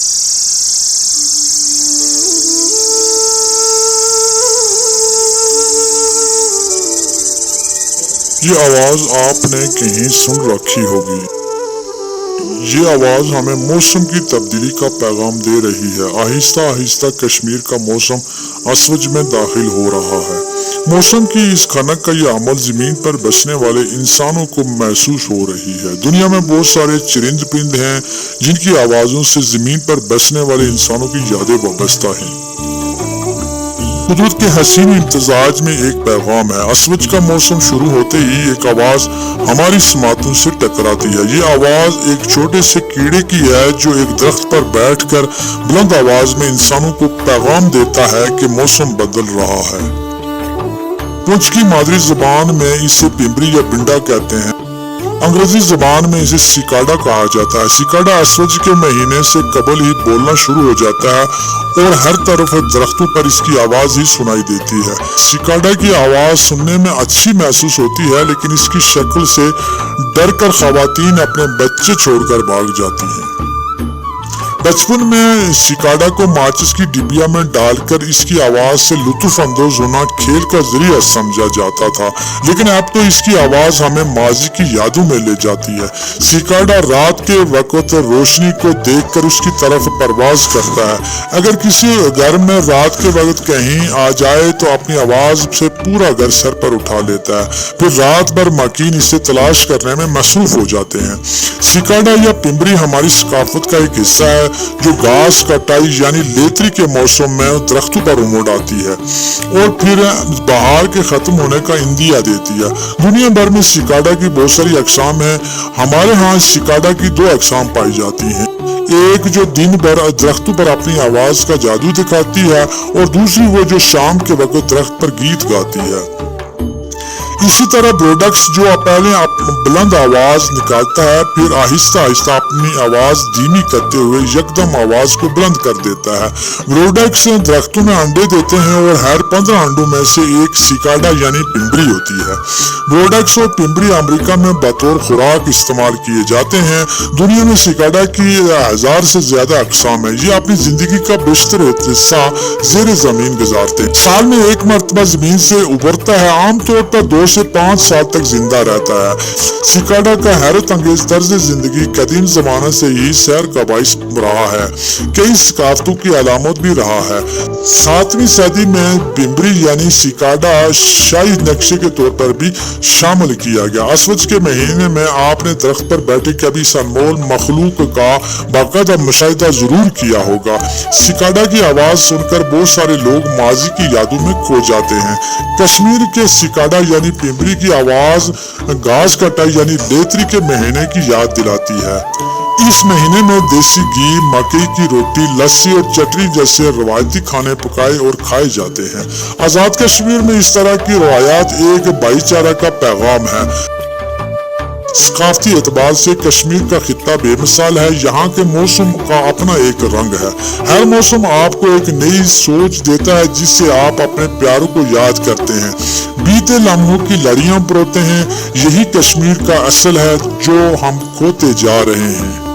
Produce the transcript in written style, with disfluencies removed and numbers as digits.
یہ آواز آپ نے کہیں سن رکھی ہوگی۔ یہ آواز ہمیں موسم کی تبدیلی کا پیغام دے رہی ہے۔ آہستہ آہستہ کشمیر کا موسم اسوج میں داخل ہو رہا ہے۔ موسم کی اس خنک کا یہ عمل زمین پر بسنے والے انسانوں کو محسوس ہو رہی ہے۔ دنیا میں بہت سارے چرند پرند ہیں جن کی آوازوں سے زمین پر بسنے والے انسانوں کی یادیں وابستہ ہیں۔ قدرت کے حسین امتزاج میں ایک پیغام ہے۔ اسوج کا موسم شروع ہوتے ہی ایک آواز ہماری سماعتوں سے ٹکراتی ہے۔ یہ آواز ایک چھوٹے سے کیڑے کی ہے جو ایک درخت پر بیٹھ کر بلند آواز میں انسانوں کو پیغام دیتا ہے کہ موسم بدل رہا ہے۔ پونچھ کی مادری زبان میں اسے پمبری یا پنڈا کہتے ہیں۔ انگریزی زبان میں اسے سکاڈا کہا جاتا ہے۔ سکاڈا اسوج کے مہینے سے قبل ہی بولنا شروع ہو جاتا ہے اور ہر طرف درختوں پر اس کی آواز ہی سنائی دیتی ہے۔ سکاڈا کی آواز سننے میں اچھی محسوس ہوتی ہے لیکن اس کی شکل سے ڈر کر خواتین اپنے بچے چھوڑ کر بھاگ جاتی ہیں۔ بچپن میں سکاڈا کو ماچس کی ڈبیا میں ڈال کر اس کی آواز سے لطف اندوز ہونا کھیل کا ذریعہ سمجھا جاتا تھا، لیکن اب تو اس کی آواز ہمیں ماضی کی یادوں میں لے جاتی ہے۔ سکاڈا رات کے وقت روشنی کو دیکھ کر اس کی طرف پرواز کرتا ہے۔ اگر کسی گھر میں رات کے وقت کہیں آ جائے تو اپنی آواز سے پورا گھر سر پر اٹھا لیتا ہے، پھر رات بھر ماکین اسے تلاش کرنے میں مصروف ہو جاتے ہیں۔ سکاڈا یا پمبری ہماری ثقافت کا ایک حصہ ہے جو گھاس کٹائی یعنی لیتری کے موسم میں درختوں پر اموڑ آتی ہے اور پھر بہار کے ختم ہونے کا اندیا دیتی ہے۔ دنیا بھر میں سکاڈا کی بہت ساری اقسام ہیں۔ ہمارے ہاں سکاڈا کی دو اقسام پائی جاتی ہیں، ایک جو دن بھر درختوں پر اپنی آواز کا جادو دکھاتی ہے اور دوسری وہ جو شام کے وقت درخت پر گیت گاتی ہے۔ اسی طرح بروڈکس جو پہلے بلند آواز نکالتا ہے پھر آہستہ آہستہ اپنی آواز دھیمی کرتے ہوئے یکدم آواز کو بلند کر دیتا ہے۔ بروڈکس درختوں میں انڈے دیتے ہیں اور ہر 15 انڈوں میں سے ایک سکاڈا یعنی پمبری ہوتی ہے۔ بروڈکس اور پمبری امریکہ میں بطور خوراک استعمال کیے جاتے ہیں۔ دنیا میں سکاڈا کی 1000 سے زیادہ اقسام ہیں۔ یہ اپنی زندگی کا بیشتر حصہ زیر زمین گزارتے ہیں۔ سال میں ایک مرتبہ زمین سے ابھرتا ہے، عام طور پر 2 سے 5 سال تک زندہ رہتا ہے۔ سکاڈا کا حیرت انگیز طرز زندگی قدیم زمانے سے ہی سیر کا باعث رہا ہے، کئی ثقافتوں کی علامت بھی رہا ہے۔ 7ویں صدی میں پمبری یعنی سکاڈا شاہی نقشے کے طور پر بھی شامل کیا گیا۔ اسوج کے مہینے میں آپ نے درخت پر بیٹھے کبھی اس انمول مخلوق کا باقاعدہ مشاہدہ ضرور کیا ہوگا۔ سکاڈا کی آواز سن کر بہت سارے لوگ ماضی کی یادوں میں کھو جاتے ہیں۔ کشمیر کے سکاڈا یعنی پمبری کی آواز گھاس کٹائی یعنی لیتری کے مہینے کی یاد دلاتی ہے۔ اس مہینے میں دیسی گھی، مکئی کی روٹی، لسی اور چٹنی جیسے روایتی کھانے پکائے اور کھائے جاتے ہیں۔ آزاد کشمیر میں اس طرح کی روایات ایک بھائی چارہ کا پیغام ہے۔ ثقافتی اعتبار سے کشمیر کا خطہ بے مثال ہے۔ یہاں کے موسم کا اپنا ایک رنگ ہے۔ ہر موسم آپ کو ایک نئی سوچ دیتا ہے جس سے آپ اپنے پیاروں کو یاد کرتے ہیں، بیتے لمحوں کی لڑیاں پروتے ہیں۔ یہی کشمیر کا اصل ہے جو ہم کھوتے جا رہے ہیں۔